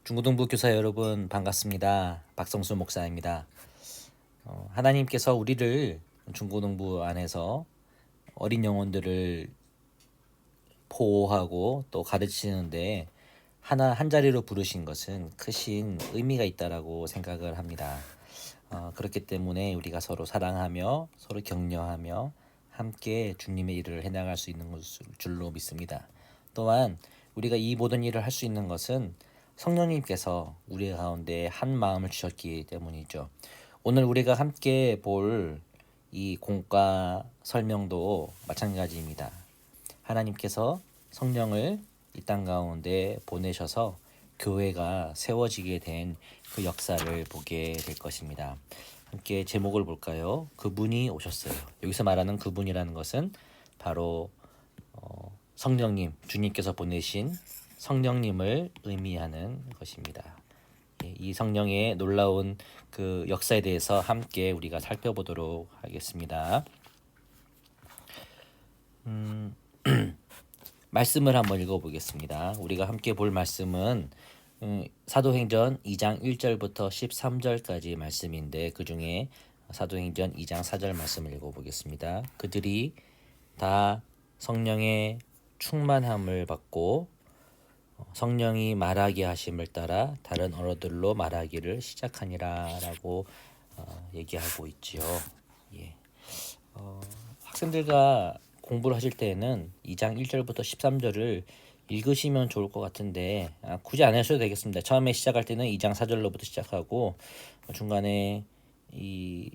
중고등부 교사 여러분 반갑습니다. 박성수 목사입니다. 하나님께서 우리를 중고등부 안에서 어린 영혼들을 보호하고 또 가르치는데 한 자리로 부르신 것은 크신 의미가 있다라고 생각을 합니다. 그렇기 때문에 우리가 서로 사랑하며 서로 격려하며 함께 주님의 일을 해나갈 수 있는 줄로 믿습니다. 또한 우리가 이 모든 일을 할 수 있는 것은 성령님께서 우리 가운데 한 마음을 주셨기 때문이죠. 오늘 우리가 함께 볼 이 공과 설명도 마찬가지입니다. 하나님께서 성령을 이 땅 가운데 보내셔서 교회가 세워지게 된 그 역사를 보게 될 것입니다. 함께 제목을 볼까요? 그분이 오셨어요. 여기서 말하는 그분이라는 것은 바로 성령님, 주님께서 보내신 성령님을 의미하는 것입니다. 이 성령의 놀라운 그 역사에 대해서 함께 우리가 살펴보도록 하겠습니다. 말씀을 한번 읽어보겠습니다. 우리가 함께 볼 말씀은 사도행전 2장 1절부터 13절까지 말씀인데 그 중에 사도행전 2장 4절 말씀을 읽어보겠습니다. 그들이 다 성령의 충만함을 받고 성령이 말하게 하심을 따라 다른 언어들로 말하기를 시작하니라 라고 얘기하고 있지요. 예. 학생들과 공부를 하실 때에는 2장 1절부터 13절을 읽으시면 좋을 것 같은데 굳이 안 하셔도 되겠습니다. 처음에 시작할 때는 2장 4절로부터 시작하고 중간에 이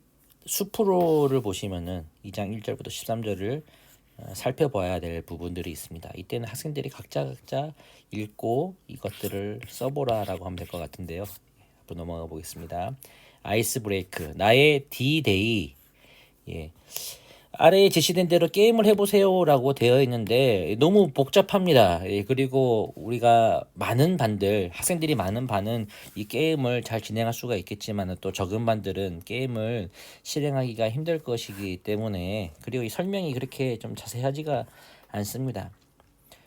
수프로를 보시면은 2장 1절부터 13절을 살펴봐야 될 부분들이 있습니다. 이때는 학생들이 각자 읽고 이것들을 써보라라고 하면 될 것 같은데요. 한번 넘어가 보겠습니다. 아이스 브레이크, 나의 D-Day. 예. 아래에 제시된 대로 게임을 해보세요라고 되어 있는데 너무 복잡합니다. 예, 그리고 우리가 많은 반들, 학생들이 많은 반은 이 게임을 잘 진행할 수가 있겠지만 또 적은 반들은 게임을 실행하기가 힘들 것이기 때문에 그리고 이 설명이 그렇게 좀 자세하지가 않습니다.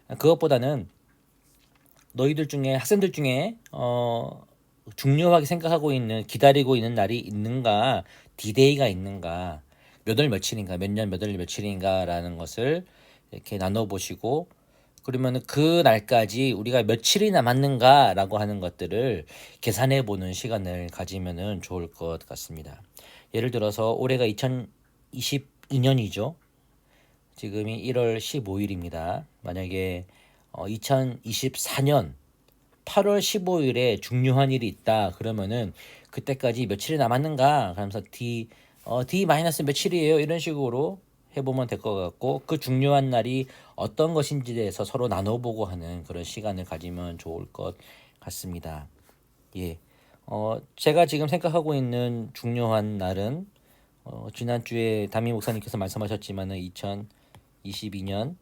그것보다는 너희들 중에 학생들 중에 중요하게 생각하고 있는 기다리고 있는 날이 있는가, D-Day가 있는가, 몇 월 며칠인가, 몇 년 몇 월 며칠인가라는 것을 이렇게 나눠보시고 그러면 그 날까지 우리가 며칠이 남았는가라고 하는 것들을 계산해 보는 시간을 가지면 좋을 것 같습니다. 예를 들어서 올해가 2022년이죠. 지금이 1월 15일입니다. 만약에 2024년 8월 15일에 중요한 일이 있다 그러면은 그때까지 며칠이 남았는가 그러면서 D 마이너스 며칠이에요 이런 식으로 해보면 될 것 같고 그 중요한 날이 어떤 것인지에 대해서 서로 나눠보고 하는 그런 시간을 가지면 좋을 것 같습니다. 예, 제가 지금 생각하고 있는 중요한 날은 지난주에 담임 목사님께서 말씀하셨지만은 2022년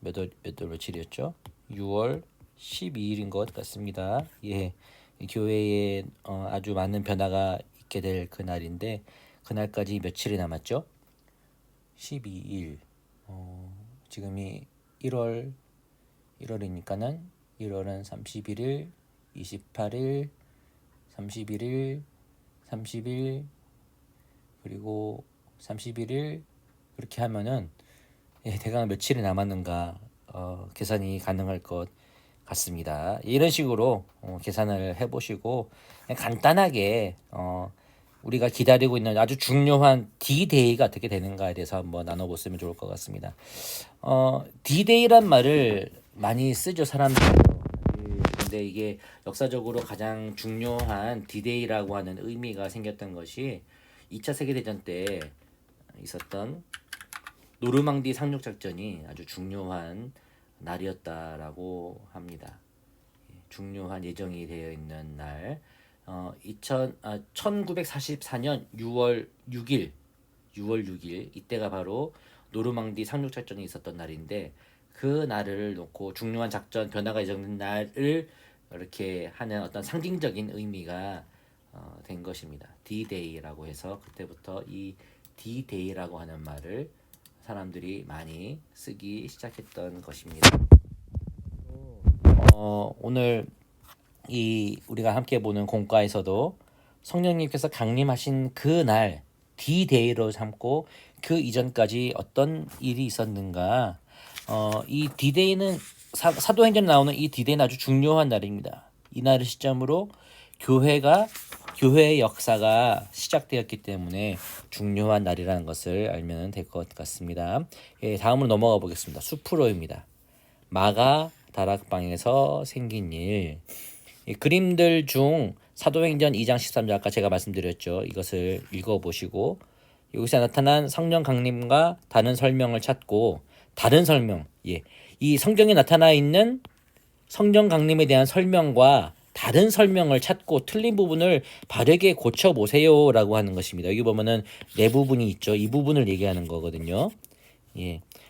몇 월 며칠이었죠? 6월 12일인 것 같습니다. 예, 교회에 아주 많은 변화가 있게 될 그날인데 그날까지 며칠이 남았죠? 12일. 지금이 1월이니까는 1월은 31일, 28일, 31일, 30일 그리고 31일 그렇게 하면은 대강 며칠이 남았는가 계산이 가능할 것 같습니다. 이런 식으로 계산을 해보시고 간단하게 우리가 기다리고 있는 아주 중요한 D-Day가 어떻게 되는가에 대해서 한번 나눠보시면 좋을 것 같습니다. D-Day란 말을 많이 쓰죠 사람들이. 근데 이게 역사적으로 가장 중요한 D-Day라고 하는 의미가 생겼던 것이 2차 세계대전 때 있었던 노르망디 상륙 작전이 아주 중요한 날이었다라고 합니다. 중요한 예정이 되어 있는 날. 1944년 6월 6일 이때가 바로 노르망디 상륙 작전이 있었던 날인데 그 날을 놓고 중요한 작전 변화가 예정된 날을 이렇게 하는 어떤 상징적인 의미가 된 것입니다. D-Day라고 해서 그때부터 이 D-Day라고 하는 말을 사람들이 많이 쓰기 시작했던 것입니다. 오늘 이 우리가 함께 보는 공과에서도 성령님께서 강림하신 그날 D-Day로 삼고 그 이전까지 어떤 일이 있었는가. 이 D-Day는 사도행전에 나오는 이 D-Day는 아주 중요한 날입니다. 이 날을 시점으로 교회의 역사가 시작되었기 때문에 중요한 날이라는 것을 알면 될 것 같습니다. 예, 다음으로 넘어가 보겠습니다. 수프로입니다. 마가 다락방에서 생긴 일. 그림들 중 사도행전 2장 13절 아까 제가 말씀드렸죠. 이것을 읽어보시고 여기서 나타난 성령 강림과 다른 설명을 찾고 다른 설명, 이 성경에 나타나 있는 성령 강림에 대한 설명과 다른 설명을 찾고 틀린 부분을 바르게 고쳐보세요 라고 하는 것입니다. 여기 보면은 네 부분이 있죠. 이 부분을 얘기하는 거거든요.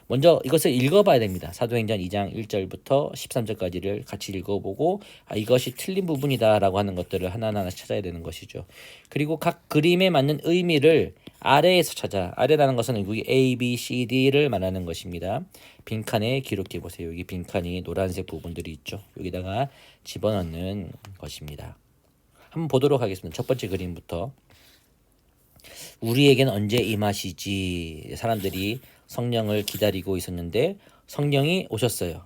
먼저 이것을 읽어봐야 됩니다. 사도행전 2장 1절부터 13절까지를 같이 읽어보고 이것이 틀린 부분이다 라고 하는 것들을 하나하나 찾아야 되는 것이죠. 그리고 각 그림에 맞는 의미를 아래에서 찾아, 아래라는 것은 여기 A, B, C, D를 말하는 것입니다. 빈칸에 기록해 보세요. 여기 빈칸이 노란색 부분들이 있죠. 여기다가 집어넣는 것입니다. 한번 보도록 하겠습니다. 첫 번째 그림부터. 우리에겐 언제 임하시지? 사람들이 성령을 기다리고 있었는데 성령이 오셨어요.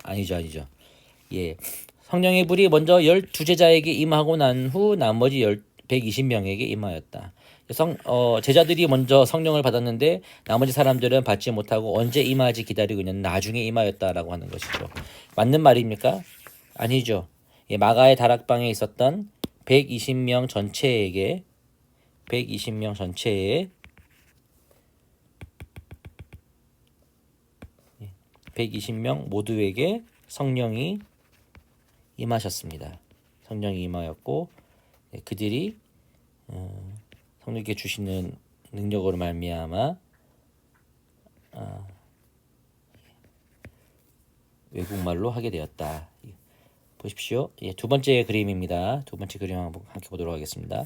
아니죠. 성령의 불이 먼저 12제자에게 임하고 난 후 나머지 120명에게 임하였다. 제자들이 먼저 성령을 받았는데 나머지 사람들은 받지 못하고 언제 임하지 기다리고 있는 나중에 임하였다라고 하는 것이죠. 맞는 말입니까? 아니죠. 마가의 다락방에 있었던 120명 전체에 120명 모두에게 성령이 임하셨습니다. 성령이 임하였고 그들이 성령께 주시는 능력으로 말미암아 외국말로 하게 되었다. 보십시오. 두 번째 그림입니다. 두 번째 그림 한번 함께 보도록 하겠습니다.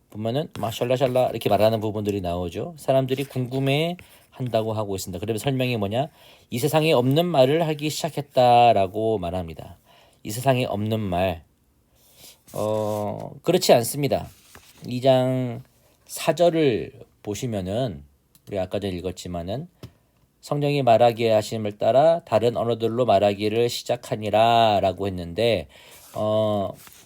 보면은 마샬라샬라 이렇게 말하는 부분들이 나오죠. 사람들이 궁금해 한다고 하고 있습니다. 그러면 설명이 뭐냐? 이 세상에 없는 말을 하기 시작했다라고 말합니다. 이 세상에 없는 말. 그렇지 않습니다. 2장 4절을 보시면은 우리 아까 전에 읽었지만은 성령이 말하게 하심을 따라 다른 언어들로 말하기를 시작하니라 라고 했는데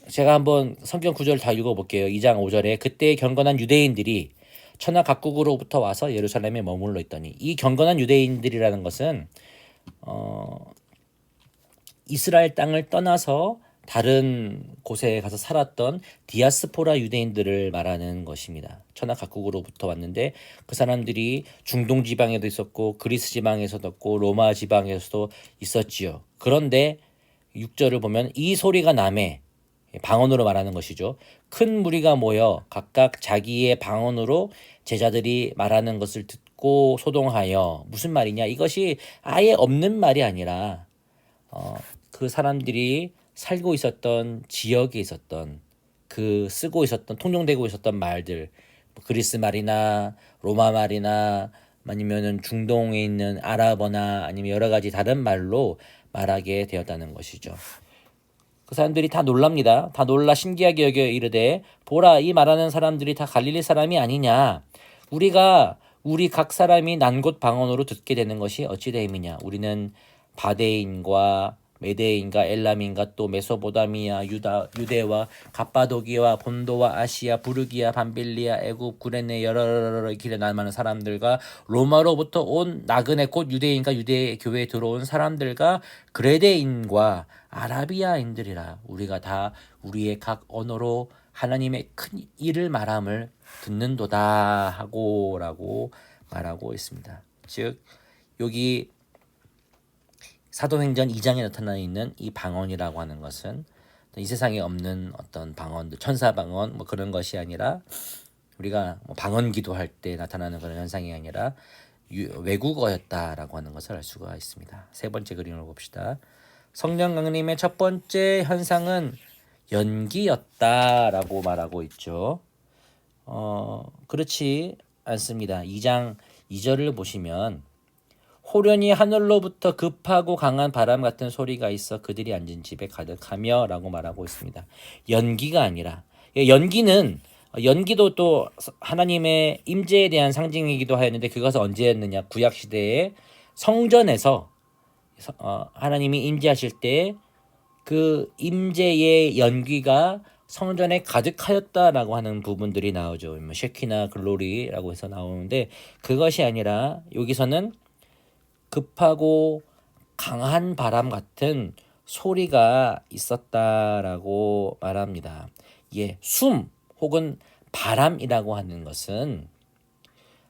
제가 한번 성경 구절을 다 읽어볼게요. 2장 5절에 그때 경건한 유대인들이 천하 각국으로부터 와서 예루살렘에 머물러 있더니 이 경건한 유대인들이라는 것은 이스라엘 땅을 떠나서 다른 곳에 가서 살았던 디아스포라 유대인들을 말하는 것입니다. 천하 각국으로부터 왔는데 그 사람들이 중동 지방에도 있었고 그리스 지방에서도 있고 로마 지방에서도 있었지요. 그런데 6절을 보면 이 소리가 남에 방언으로 말하는 것이죠. 큰 무리가 모여 각각 자기의 방언으로 제자들이 말하는 것을 듣고 소동하여 무슨 말이냐? 이것이 아예 없는 말이 아니라 그 사람들이 살고 있었던 지역에 있었던 그 쓰고 있었던 통용되고 있었던 말들 그리스 말이나 로마 말이나 아니면은 중동에 있는 아랍어나 아니면 여러 가지 다른 말로 말하게 되었다는 것이죠. 그 사람들이 다 놀랍니다. 다 놀라 신기하게 여겨 이르되 보라 이 말하는 사람들이 다 갈릴리 사람이 아니냐. 우리 각 사람이 난 곳 방언으로 듣게 되는 것이 어찌 됨이냐. 우리는 바데인과 메데인과 엘람인과 또 메소보다미아 유대와 갑바도기와 본도와 아시아 부르기아 밤빌리아 애굽 구레네 여러 길에 많은 사람들과 로마로부터 온 나그네 곧 유대인과 유대 교회에 들어온 사람들과 그레데인과 아라비아인들이라 우리가 다 우리의 각 언어로 하나님의 큰 일을 말함을 듣는도다 하고라고 말하고 있습니다. 즉 여기 사도행전 2장에 나타나 있는 이 방언이라고 하는 것은 이 세상에 없는 어떤 방언들, 천사 방언 뭐 그런 것이 아니라 우리가 방언 기도할 때 나타나는 그런 현상이 아니라 외국어였다라고 하는 것을 알 수가 있습니다. 세 번째 그림을 봅시다. 성령 강림의 첫 번째 현상은 연기였다라고 말하고 있죠. 그렇지 않습니다. 2장 2절을 보시면 호련히 하늘로부터 급하고 강한 바람 같은 소리가 있어 그들이 앉은 집에 가득하며 라고 말하고 있습니다. 연기가 아니라, 연기는 연기도 또 하나님의 임재에 대한 상징이기도 하였는데 그것은 언제였느냐? 구약 시대에 성전에서 하나님이 임재하실 때 그 임재의 연기가 성전에 가득하였다라고 하는 부분들이 나오죠. 뭐 쉐키나 글로리라고 해서 나오는데 그것이 아니라 여기서는 급하고 강한 바람 같은 소리가 있었다라고 말합니다. 숨 혹은 바람이라고 하는 것은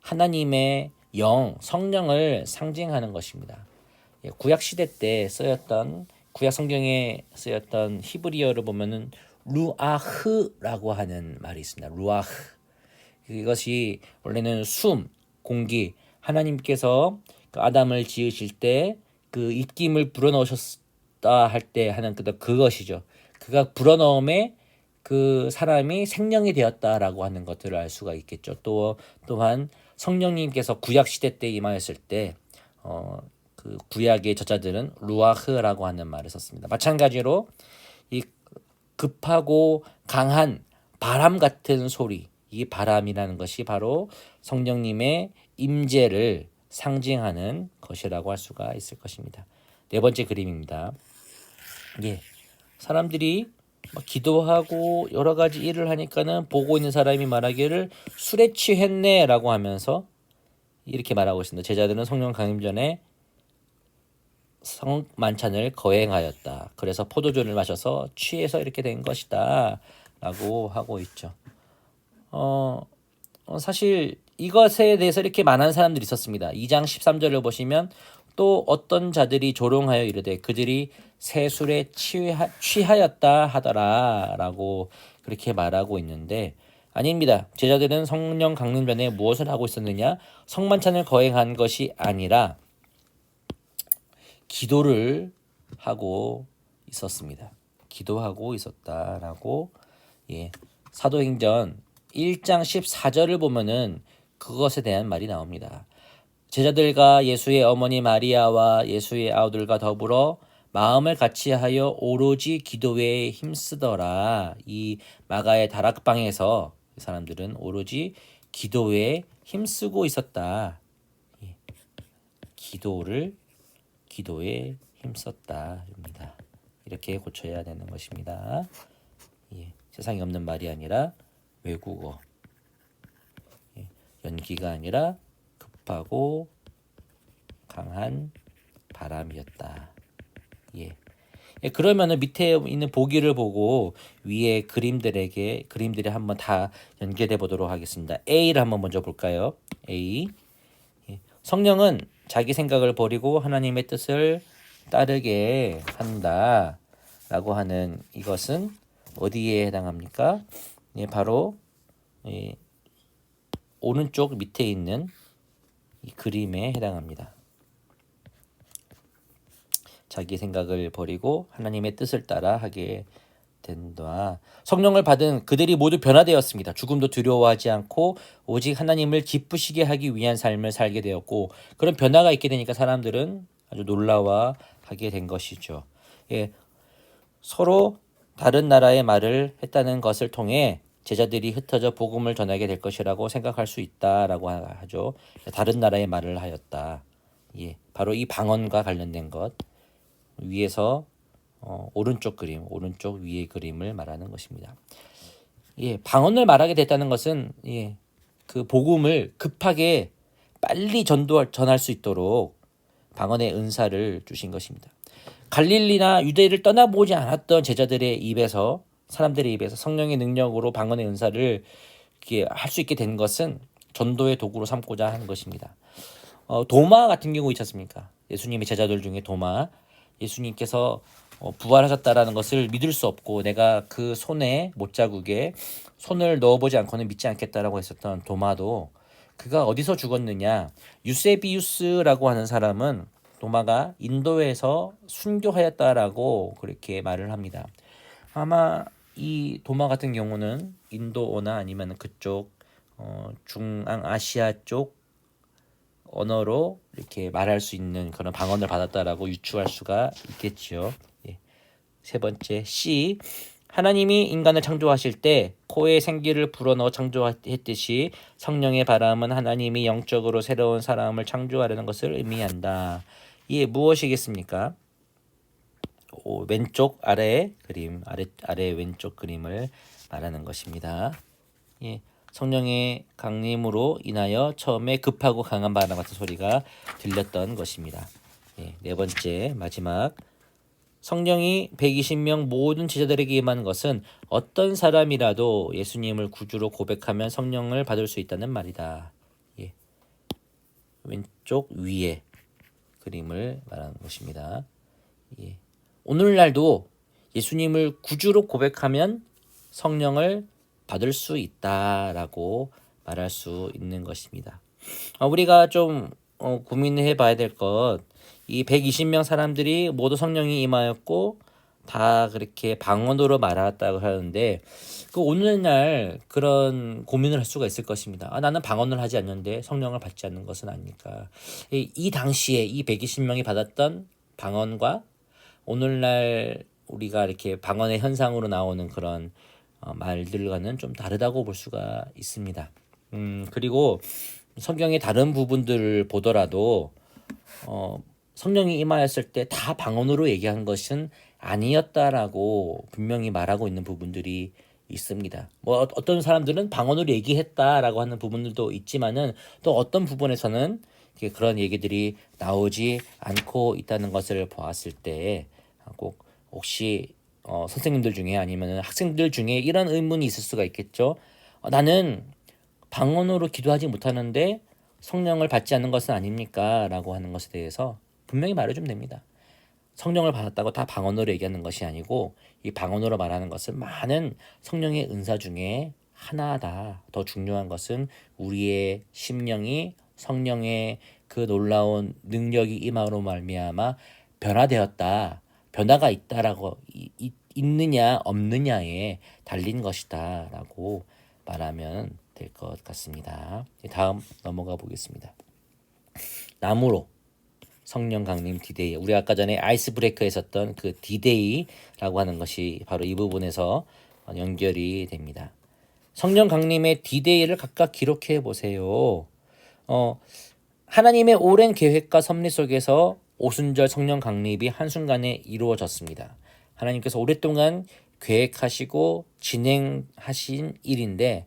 하나님의 영, 성령을 상징하는 것입니다. 구약 시대 때 쓰였던 구약 성경에 쓰였던 히브리어를 보면은 루아흐라고 하는 말이 있습니다. 루아흐. 이것이 원래는 숨, 공기, 하나님께서 그 아담을 지으실 때 그 입김을 불어넣으셨다 할 때 하는 그것이죠. 그가 불어넣음에 그 사람이 생명이 되었다라고 하는 것들을 알 수가 있겠죠. 또한 성령님께서 구약 시대 때 임하였을 때 그 구약의 저자들은 루아흐라고 하는 말을 썼습니다. 마찬가지로 이 급하고 강한 바람 같은 소리, 이 바람이라는 것이 바로 성령님의 임재를 상징하는 것이라고 할 수가 있을 것입니다. 네 번째 그림입니다. 사람들이 기도하고 여러 가지 일을 하니까는 보고 있는 사람이 말하기를 술에 취했네라고 하면서 이렇게 말하고 있습니다. 제자들은 성령 강림 전에 성만찬을 거행하였다. 그래서 포도주를 마셔서 취해서 이렇게 된 것이다 라고 하고 있죠. 사실 이것에 대해서 이렇게 말하는 사람들이 있었습니다. 2장 13절을 보시면 또 어떤 자들이 조롱하여 이르되 그들이 새 술에 취하였다 하더라 라고 그렇게 말하고 있는데 아닙니다. 제자들은 성령 강림 전에 무엇을 하고 있었느냐? 성만찬을 거행한 것이 아니라 기도를 하고 있었습니다. 기도하고 있었다라고 사도행전 1장 14절을 보면은 그것에 대한 말이 나옵니다. 제자들과 예수의 어머니 마리아와 예수의 아우들과 더불어 마음을 같이하여 오로지 기도에 힘쓰더라. 이 마가의 다락방에서 그 사람들은 오로지 기도에 힘쓰고 있었다. 기도에 힘썼다입니다. 이렇게 고쳐야 되는 것입니다. 세상에 없는 말이 아니라 외국어. 연기가 아니라 급하고 강한 바람이었다. 그러면은 밑에 있는 보기를 보고 위에 그림들이 한번 다 연결해 보도록 하겠습니다. A를 한번 먼저 볼까요? A. 성령은 자기 생각을 버리고 하나님의 뜻을 따르게 한다라고 하는 이것은 어디에 해당합니까? 바로 오른쪽 밑에 있는 이 그림에 해당합니다. 자기 생각을 버리고 하나님의 뜻을 따라 하게 된다. 성령을 받은 그들이 모두 변화되었습니다. 죽음도 두려워하지 않고 오직 하나님을 기쁘시게 하기 위한 삶을 살게 되었고 그런 변화가 있게 되니까 사람들은 아주 놀라워하게 된 것이죠. 서로 다른 나라의 말을 했다는 것을 통해 제자들이 흩어져 복음을 전하게 될 것이라고 생각할 수 있다라고 하죠. 다른 나라의 말을 하였다. 바로 이 방언과 관련된 것 위에서 오른쪽 위의 그림을 말하는 것입니다. 방언을 말하게 됐다는 것은 그 복음을 급하게 빨리 전할 수 있도록 방언의 은사를 주신 것입니다. 갈릴리나 유대를 떠나보지 않았던 사람들의 입에서 성령의 능력으로 방언의 은사를 할 수 있게 된 것은 전도의 도구로 삼고자 하는 것입니다. 도마 같은 경우 있지 않습니까? 예수님의 제자들 중에 도마, 예수님께서 부활하셨다라는 것을 믿을 수 없고 내가 그 손에 못자국에 손을 넣어보지 않고는 믿지 않겠다라고 했었던 도마도 그가 어디서 죽었느냐? 유세비우스라고 하는 사람은 도마가 인도에서 순교하였다라고 그렇게 말을 합니다. 아마 이 도마 같은 경우는 인도어나 아니면 그쪽 중앙아시아 쪽 언어로 이렇게 말할 수 있는 그런 방언을 받았다라고 유추할 수가 있겠지요. 예. 세 번째 C. 하나님이 인간을 창조하실 때 코에 생기를 불어넣어 창조했듯이 성령의 바람은 하나님이 영적으로 새로운 사람을 창조하려는 것을 의미한다. 이게 무엇이겠습니까? 왼쪽 아래 그림, 아래 왼쪽 그림을 말하는 것입니다. 예. 성령의 강림으로 인하여 처음에 급하고 강한 바람 같은 소리가 들렸던 것입니다. 예. 네 번째 마지막, 성령이 120명 모든 제자들에게 임한 것은 어떤 사람이라도 예수님을 구주로 고백하면 성령을 받을 수 있다는 말이다. 예. 왼쪽 위에 그림을 말하는 것입니다. 예. 오늘날도 예수님을 구주로 고백하면 성령을 받을 수 있다라고 말할 수 있는 것입니다. 우리가 좀 고민해 봐야 될 것, 이 120명 사람들이 모두 성령이 임하였고 다 그렇게 방언으로 말했다고 하는데, 그 오늘날 그런 고민을 할 수가 있을 것입니다. 나는 방언을 하지 않는데 성령을 받지 않는 것은 아닐까. 이 당시에 이 120명이 받았던 방언과 오늘날 우리가 이렇게 방언의 현상으로 나오는 그런 말들과는 좀 다르다고 볼 수가 있습니다. 그리고 성경의 다른 부분들을 보더라도 성령이 임하였을 때 다 방언으로 얘기한 것은 아니었다라고 분명히 말하고 있는 부분들이 있습니다. 뭐 어떤 사람들은 방언으로 얘기했다라고 하는 부분들도 있지만은 또 어떤 부분에서는 그런 얘기들이 나오지 않고 있다는 것을 보았을 때 꼭 혹시 선생님들 중에 아니면 학생들 중에 이런 의문이 있을 수가 있겠죠. 나는 방언으로 기도하지 못하는데 성령을 받지 않는 것은 아닙니까? 라고 하는 것에 대해서 분명히 말해주면 됩니다. 성령을 받았다고 다 방언으로 얘기하는 것이 아니고, 이 방언으로 말하는 것은 많은 성령의 은사 중에 하나다. 더 중요한 것은 우리의 심령이 성령의 그 놀라운 능력이 임함으로 말미암아 변화되었다. 변화가 있다라고 있느냐 없느냐에 달린 것이다라고 말하면 될 것 같습니다. 다음 넘어가 보겠습니다. 나무로 성령 강림 디데이, 우리 아까 전에 아이스 브레이커에 있었던 그 디데이라고 하는 것이 바로 이 부분에서 연결이 됩니다. 성령 강림의 디데이를 각각 기록해 보세요. 하나님의 오랜 계획과 섭리 속에서 오순절 성령 강림이 한순간에 이루어졌습니다. 하나님께서 오랫동안 계획하시고 진행하신 일인데,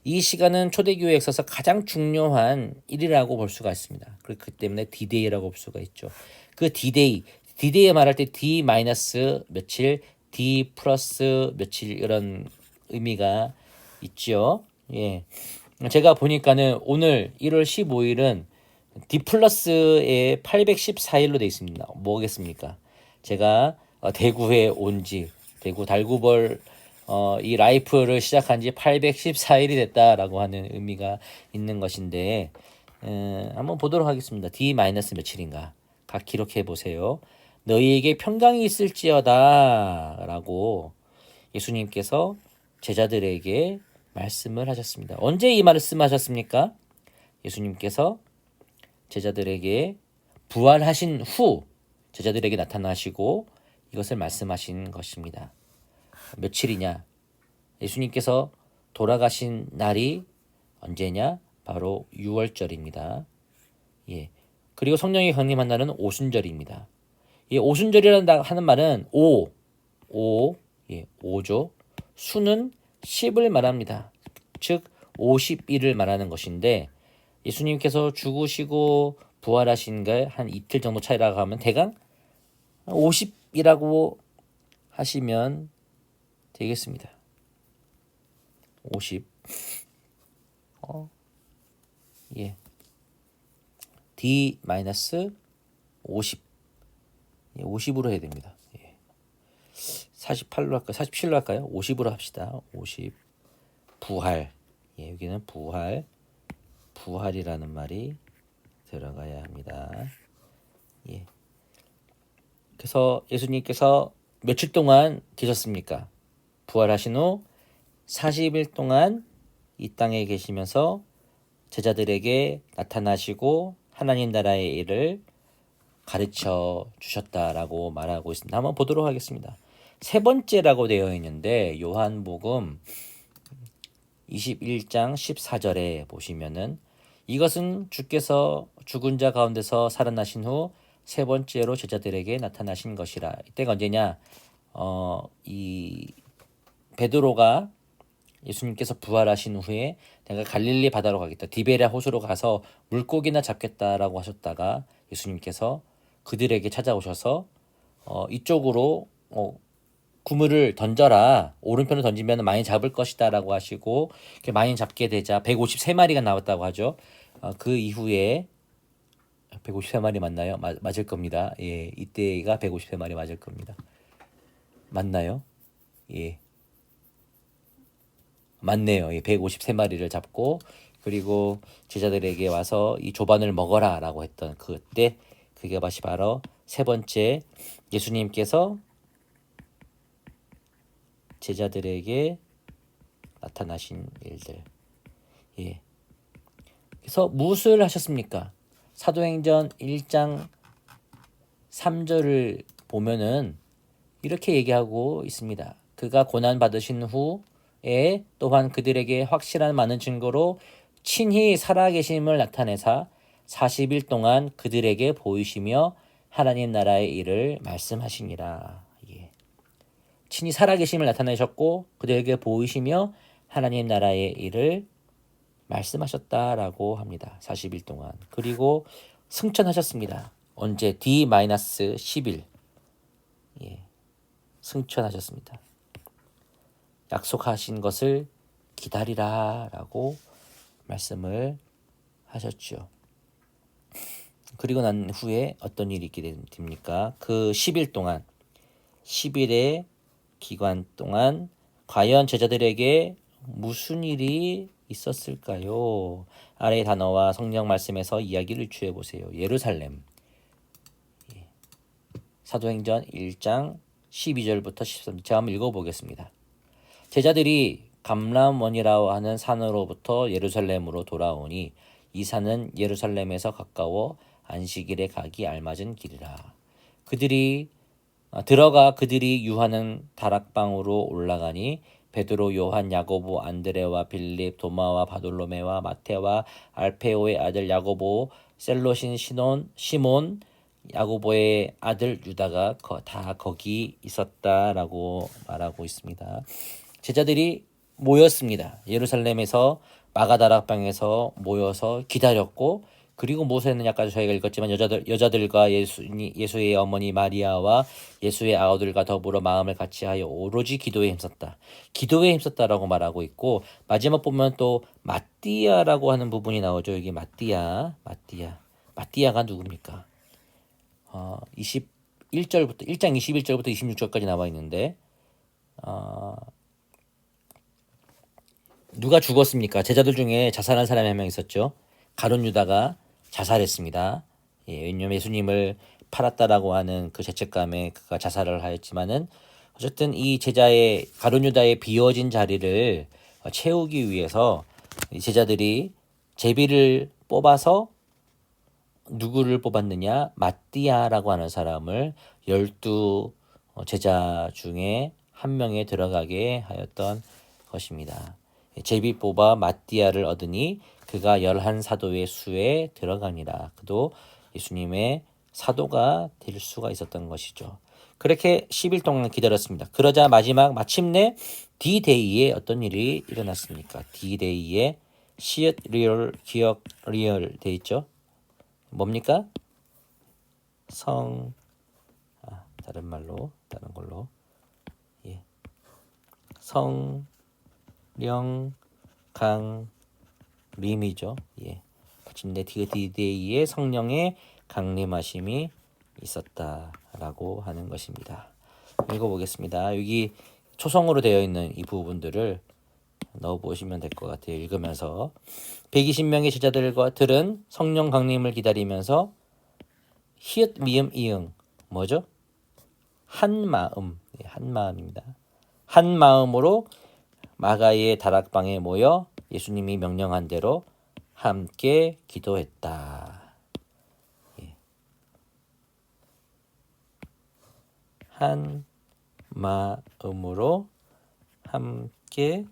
이 시간은 초대교회에 있어서 가장 중요한 일이라고 볼 수가 있습니다. 그렇기 때문에 디데이라고 볼 수가 있죠. 그 디데이 말할 때 D 마이너스 며칠, D 플러스 며칠, 이런 의미가 있죠. 예. 제가 보니까는 오늘 1월 15일은 D 플러스에 814일로 되어 있습니다. 뭐겠습니까? 제가 대구에 온지, 대구 달구벌 이 라이프를 시작한 지 814일이 됐다라고 하는 의미가 있는 것인데, 한번 보도록 하겠습니다. D 마이너스 며칠인가 각 기록해 보세요. 너희에게 평강이 있을지어다 라고 예수님께서 제자들에게 말씀을 하셨습니다. 언제 이 말씀하셨습니까? 예수님께서 제자들에게 부활하신 후 제자들에게 나타나시고 이것을 말씀하신 것입니다. 며칠이냐? 예수님께서 돌아가신 날이 언제냐? 바로 6월절입니다. 예. 그리고 성령이 강림한 날은 오순절입니다. 이 오순절이라는 하는 말은 예, 5죠. 수는 10을 말합니다. 즉 50일을 말하는 것인데, 예수님께서 죽으시고 부활하신 게 한 이틀 정도 차이라고 하면 대강 50이라고 하시면 되겠습니다. 50. 예. D 마이너스 50. 예, 50으로 해야 됩니다. 예. 48로 할까요? 47로 할까요? 50으로 합시다. 50. 부활. 예, 여기는 부활이라는 말이 들어가야 합니다. 예. 그래서 예수님께서 며칠 동안 계셨습니까? 부활하신 후 40일 동안 이 땅에 계시면서 제자들에게 나타나시고 하나님 나라의 일을 가르쳐 주셨다라고 말하고 있습니다. 한번 보도록 하겠습니다. 세 번째라고 되어 있는데 요한복음 21장 14절에 보시면은 이것은 주께서 죽은 자 가운데서 살아나신 후 세 번째로 제자들에게 나타나신 것이라. 이때가 언제냐? 이 베드로가 예수님께서 부활하신 후에 내가 갈릴리 바다로 가겠다. 디베랴 호수로 가서 물고기나 잡겠다라고 하셨다가 예수님께서 그들에게 찾아오셔서 이쪽으로 그물을 던져라. 오른편으로 던지면 많이 잡을 것이다라고 하시고 많이 잡게 되자 153마리가 나왔다고 하죠. 그 이후에 153마리 맞나요? 맞을 겁니다. 예, 이때가 153마리 맞을 겁니다. 맞나요? 예. 맞네요. 예, 153마리를 잡고 그리고 제자들에게 와서 이 조반을 먹어라라고 했던 그때 그게 바로 세 번째 예수님께서 제자들에게 나타나신 일들. 예. 그래서 무엇을 하셨습니까? 사도행전 1장 3절을 보면은 이렇게 얘기하고 있습니다. 그가 고난 받으신 후에 또한 그들에게 확실한 많은 증거로 친히 살아계심을 나타내사 40일 동안 그들에게 보이시며 하나님 나라의 일을 말씀하시니라. 예. 친히 살아계심을 나타내셨고 그들에게 보이시며 하나님 나라의 일을 말씀하셨다라고 합니다. 40일 동안. 그리고 승천하셨습니다. 언제? D-10일. 예. 승천하셨습니다. 약속하신 것을 기다리라라고 말씀을 하셨죠. 그리고 난 후에 어떤 일이 있게 됩니까? 그 10일 동안 10일의 기간 동안 과연 제자들에게 무슨 일이 있었을까요? 아래의 단어와 성령 말씀에서 이야기를 취해 보세요. 예루살렘. 사도행전 1장 12절부터 13절 제가 한번 읽어보겠습니다. 제자들이 감람원이라고 하는 산으로부터 예루살렘으로 돌아오니 이 산은 예루살렘에서 가까워 안식일에 가기 알맞은 길이라. 그들이 유하는 다락방으로 올라가니 베드로, 요한, 야고보, 안드레와 빌립, 도마와 바돌로메와 마테와 알페오의 아들 야고보, 셀롯인 시몬, 야고보의 아들 유다가 다 거기 있었다라고 말하고 있습니다. 제자들이 모였습니다. 예루살렘에서 마가다락방에서 모여서 기다렸고 그리고 무엇을 아까 저희가 읽었지만 여자들과 예수의 어머니 마리아와 예수의 아우들과 더불어 마음을 같이하여 오로지 기도에 힘썼다. 기도에 힘썼다라고 말하고 있고 마지막 보면 또 마띠아라고 하는 부분이 나오죠. 여기 마띠아가 누굽니까? 21절부터 1장 21절부터 26절까지 나와 있는데 누가 죽었습니까? 제자들 중에 자살한 사람이 한 명 있었죠. 가룟 유다가 자살했습니다. 예, 왜냐하면 예수님을 팔았다라고 하는 그 죄책감에 그가 자살을 하였지만은 어쨌든 이 가룟 유다의 비어진 자리를 채우기 위해서 제자들이 제비를 뽑아서 누구를 뽑았느냐? 마띠아라고 하는 사람을 12 제자 중에 한 명에 들어가게 하였던 것입니다. 제비 뽑아 마띠아를 얻으니 그가 11사도의 수에 들어가니라. 그도 예수님의 사도가 될 수가 있었던 것이죠. 그렇게 10일 동안 기다렸습니다. 그러자 마침내 D-Day에 어떤 일이 일어났습니까? D-Day에 시읒 리얼 기억 리얼 돼 있죠. 뭡니까? 다른 걸로 성령 강림이죠. 마침내 D-Day에 성령의 강림하심이 있었다라고 하는 것입니다. 읽어보겠습니다. 여기 초성으로 되어 있는 이 부분들을 넣어보시면 될 것 같아요. 읽으면서 120명의 제자들은 성령 강림을 기다리면서 히읗 미음 이응 뭐죠? 한 마음입니다. 한 마음으로 마가의 다락방에 모여 예수님이 명령한 대로 함께 기도했다. 한 마음으로 함께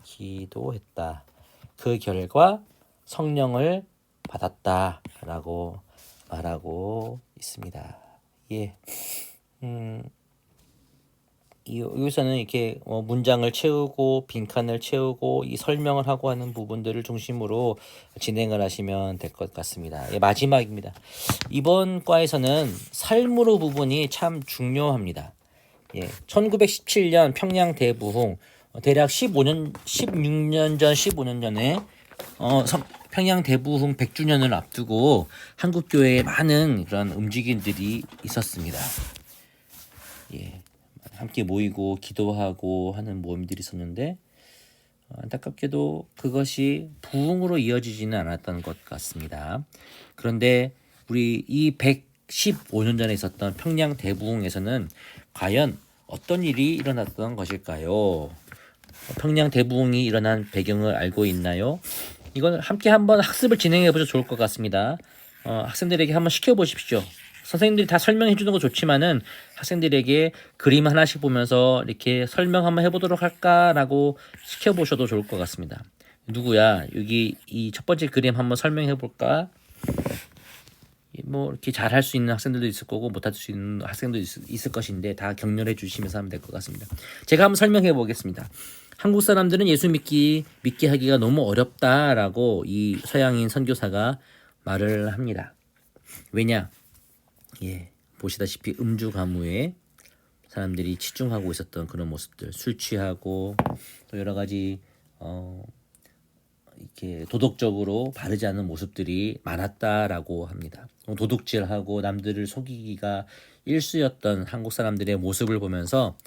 기도했다. 그 결과 성령을 받았다라고 말하고 있습니다. 예. 여기서는 이렇게 문장을 채우고 빈칸을 채우고 이 설명을 하고 하는 부분들을 중심으로 진행을 하시면 될 것 같습니다. 예, 마지막입니다. 이번 과에서는 삶으로 부분이 참 중요합니다. 예, 1917년 평양 대부흥 대략 16년 전 15년 전에 평양 대부흥 100주년을 앞두고 한국 교회에 많은 그런 움직임들이 있었습니다. 예. 함께 모이고 기도하고 하는 모임들이 있었는데 안타깝게도 그것이 부흥으로 이어지지는 않았던 것 같습니다. 그런데 우리 이 115년 전에 있었던 평양 대부흥에서는 과연 어떤 일이 일어났던 것일까요? 평양 대부흥이 일어난 배경을 알고 있나요? 이건 함께 한번 학습을 진행해 보셔도 좋을 것 같습니다. 학생들에게 한번 시켜보십시오. 선생님들이 다 설명해 주는 거 좋지만은 학생들에게 그림 하나씩 보면서 이렇게 설명 한번 해보도록 할까라고 시켜보셔도 좋을 것 같습니다. 누구야? 여기 이 첫 번째 그림 한번 설명해 볼까? 뭐 이렇게 잘 할 수 있는 학생들도 있을 거고 못할 수 있는 학생도 있을 것인데 다 격려해 주시면서 하면 될 것 같습니다. 제가 한번 설명해 보겠습니다. 한국 사람들은 예수 믿게 하기가 너무 어렵다라고 이 서양인 선교사가 말을 합니다. 왜냐? 예, 보시다시피 음주 가무에 사람들이 치중하고 있었던 그런 모습들, 술 취하고 또 여러 가지 이렇게 도덕적으로 바르지 않은 모습들이 많았다라고 합니다. 도둑질하고 남들을 속이기가 일쑤였던 한국 사람들의 모습을 보면서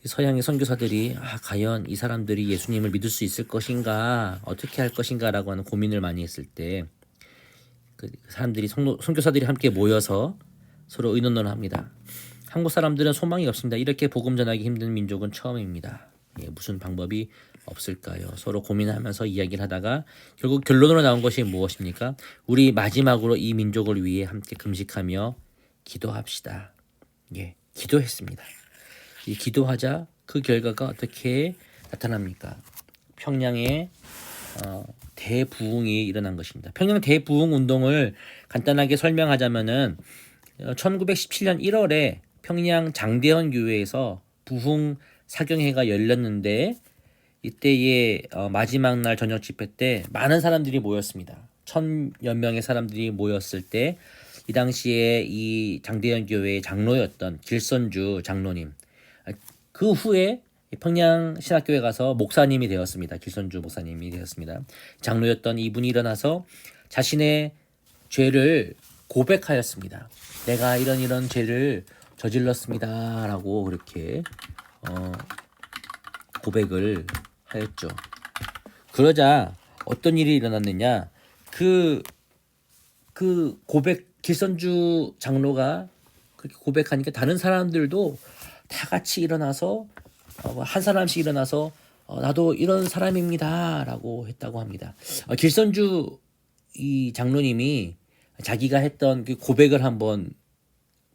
서양의 선교사들이 과연 이 사람들이 예수님을 믿을 수 있을 것인가, 어떻게 할 것인가라고 하는 고민을 많이 했을 때 그 사람들이 선교사들이 함께 모여서 서로 의논을 합니다. 한국 사람들은 소망이 없습니다. 이렇게 복음 전하기 힘든 민족은 처음입니다. 예, 무슨 방법이 없을까요? 서로 고민하면서 이야기를 하다가 결국 결론으로 나온 것이 무엇입니까? 우리 마지막으로 이 민족을 위해 함께 금식하며 기도합시다. 예, 기도했습니다. 이 기도하자 그 결과가 어떻게 나타납니까? 평양에 대부흥이 일어난 것입니다. 평양 대부흥 운동을 간단하게 설명하자면은 1917년 1월에 평양 장대현 교회에서 부흥 사경회가 열렸는데 이때의 마지막 날 저녁 집회 때 많은 사람들이 모였습니다. 1000여 명의 사람들이 모였을 때 이 당시에 이 장대현 교회의 장로였던 길선주 장로님, 그 후에 평양 신학교에 가서 목사님이 되었습니다. 길선주 목사님이 되었습니다. 장로였던 이분이 일어나서 자신의 죄를 고백하였습니다. 내가 이런 죄를 저질렀습니다 라고 그렇게 고백을 하였죠. 그러자 어떤 일이 일어났느냐, 그 고백, 길선주 장로가 그렇게 고백하니까 다른 사람들도 다 같이 일어나서 한 사람씩 일어나서 나도 이런 사람입니다 라고 했다고 합니다. 길선주 이 장로님이 자기가 했던 그 고백을 한번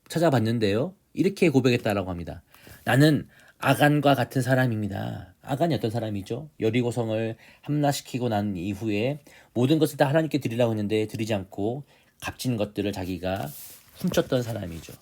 찾아봤는데요, 이렇게 고백했다라고 합니다. 나는 아간과 같은 사람입니다. 아간이 어떤 사람이죠? 여리고성을 함락시키고 난 이후에 모든 것을 다 하나님께 드리려고 했는데 드리지 않고 값진 것들을 자기가 훔쳤던 사람이죠.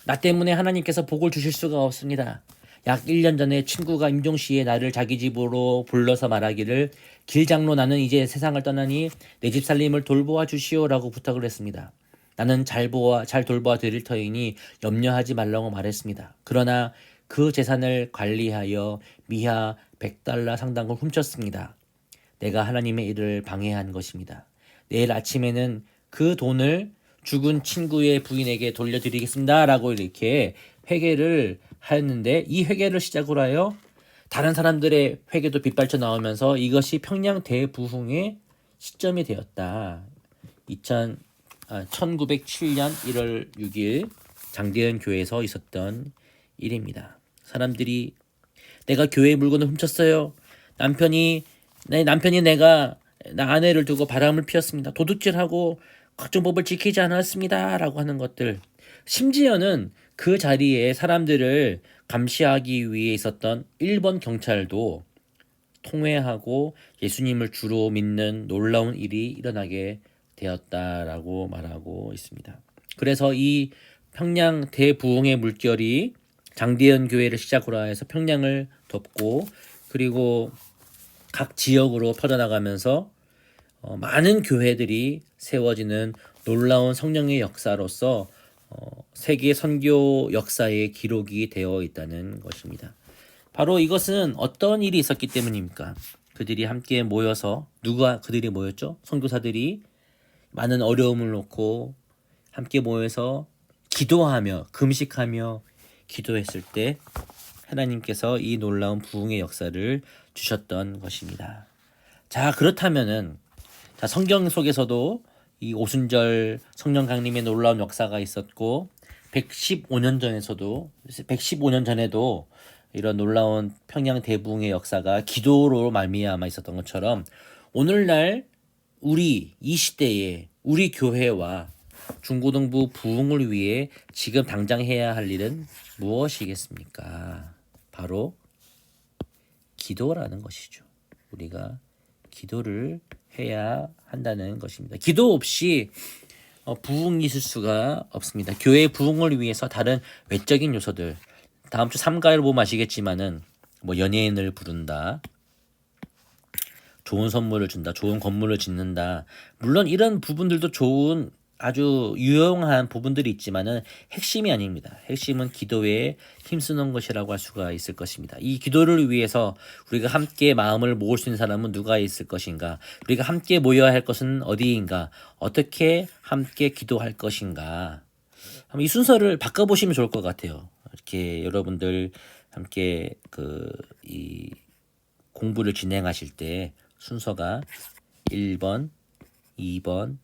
나 때문에 하나님께서 복을 주실 수가 없습니다. 약 1년 전에 친구가 임종시에 나를 자기 집으로 불러서 말하기를 길장로 나는 이제 세상을 떠나니 내 집 살림을 돌보아 주시오라고 부탁을 했습니다. 나는 잘 돌보아 드릴 터이니 염려하지 말라고 말했습니다. 그러나 그 재산을 관리하여 미하 100달러 상당을 훔쳤습니다. 내가 하나님의 일을 방해한 것입니다. 내일 아침에는 그 돈을 죽은 친구의 부인에게 돌려드리겠습니다 라고 이렇게 회개를 하였는데, 이 회개를 시작으로 하여 다른 사람들의 회개도 빗발쳐 나오면서 이것이 평양 대부흥의 시점이 되었다. 1907년 1월 6일 장대현 교회에서 있었던 일입니다. 사람들이 내가 교회의 물건을 훔쳤어요. 남편이 내가 나 아내를 두고 바람을 피웠습니다. 도둑질하고 각종 법을 지키지 않았습니다 라고 하는 것들, 심지어는 그 자리에 사람들을 감시하기 위해 있었던 일본 경찰도 통회하고 예수님을 주로 믿는 놀라운 일이 일어나게 되었다라고 말하고 있습니다. 그래서 이 평양 대부흥의 물결이 장대현 교회를 시작으로 해서 평양을 덮고 그리고 각 지역으로 퍼져나가면서 많은 교회들이 세워지는 놀라운 성령의 역사로서 세계 선교 역사의 기록이 되어 있다는 것입니다. 바로 이것은 어떤 일이 있었기 때문입니까? 그들이 함께 모여서 누가 그들이 모였죠? 선교사들이 많은 어려움을 놓고 함께 모여서 기도하며 금식하며 기도했을 때 하나님께서 이 놀라운 부흥의 역사를 주셨던 것입니다. 자, 그렇다면은 성경 속에서도 이 오순절 성령 강림의 놀라운 역사가 있었고 115년 전에도 이런 놀라운 평양 대부흥의 역사가 기도로 말미암아 있었던 것처럼 오늘날 우리 이 시대에 우리 교회와 중고등부 부흥을 위해 지금 당장 해야 할 일은 무엇이겠습니까? 바로 기도라는 것이죠. 우리가 기도를 해야 한다는 것입니다. 기도 없이 부흥이 있을 수가 없습니다. 교회의 부흥을 위해서 다른 외적인 요소들, 다음 주 삼가를 보면 아시겠지만은 뭐 연예인을 부른다, 좋은 선물을 준다, 좋은 건물을 짓는다. 물론 이런 부분들도 좋은 아주 유용한 부분들이 있지만은 핵심이 아닙니다. 핵심은 기도에 힘쓰는 것이라고 할 수가 있을 것입니다. 이 기도를 위해서 우리가 함께 마음을 모을 수 있는 사람은 누가 있을 것인가? 우리가 함께 모여야 할 것은 어디인가? 어떻게 함께 기도할 것인가? 한번 이 순서를 바꿔보시면 좋을 것 같아요. 이렇게 여러분들 함께 이 공부를 진행하실 때 순서가 1번, 2번,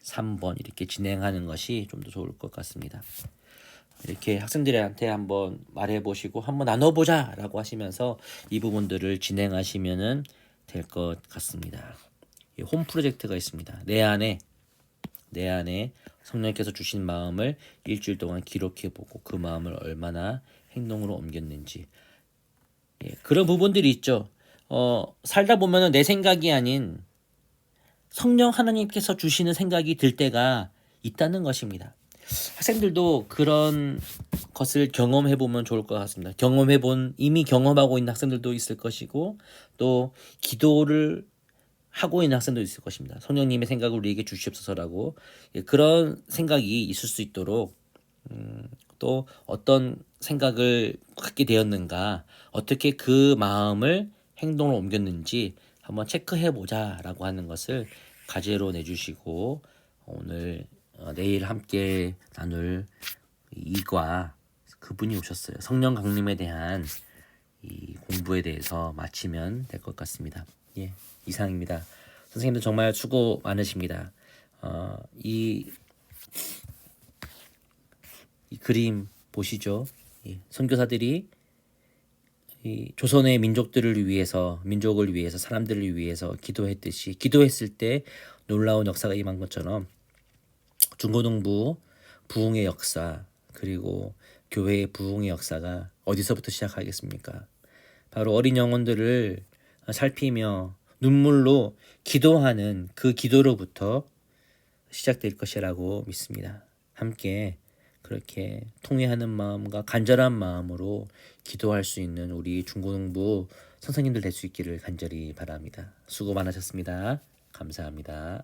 3번 이렇게 진행하는 것이 좀 더 좋을 것 같습니다. 이렇게 학생들한테 한번 말해보시고 한번 나눠보자 라고 하시면서 이 부분들을 진행하시면 될 것 같습니다. 홈 프로젝트가 있습니다. 내 안에 성령께서 주신 마음을 일주일 동안 기록해보고 그 마음을 얼마나 행동으로 옮겼는지 그런 부분들이 있죠. 살다 보면은 내 생각이 아닌 성령 하나님께서 주시는 생각이 들 때가 있다는 것입니다. 학생들도 그런 것을 경험해보면 좋을 것 같습니다. 이미 경험하고 있는 학생들도 있을 것이고 또 기도를 하고 있는 학생도 있을 것입니다. 성령님의 생각을 우리에게 주시옵소서라고 그런 생각이 있을 수 있도록 또 어떤 생각을 갖게 되었는가 어떻게 그 마음을 행동으로 옮겼는지 한번 체크해보자 라고 하는 것을 과제로 내주시고 내일 함께 나눌 이과 그분이 오셨어요. 성령 강림에 대한 이 공부에 대해서 마치면 될 것 같습니다. 예, 이상입니다. 선생님들 정말 수고 많으십니다. 이 그림 보시죠. 선교사들이 이 조선의 민족을 위해서 사람들을 위해서 기도했을 때 놀라운 역사가 임한 것처럼 중고등부 부흥의 역사 그리고 교회의 부흥의 역사가 어디서부터 시작하겠습니까? 바로 어린 영혼들을 살피며 눈물로 기도하는 그 기도로부터 시작될 것이라고 믿습니다. 함께 그렇게 통회하는 마음과 간절한 마음으로 기도할 수 있는 우리 중고등부 선생님들 될 수 있기를 간절히 바랍니다. 수고 많으셨습니다. 감사합니다.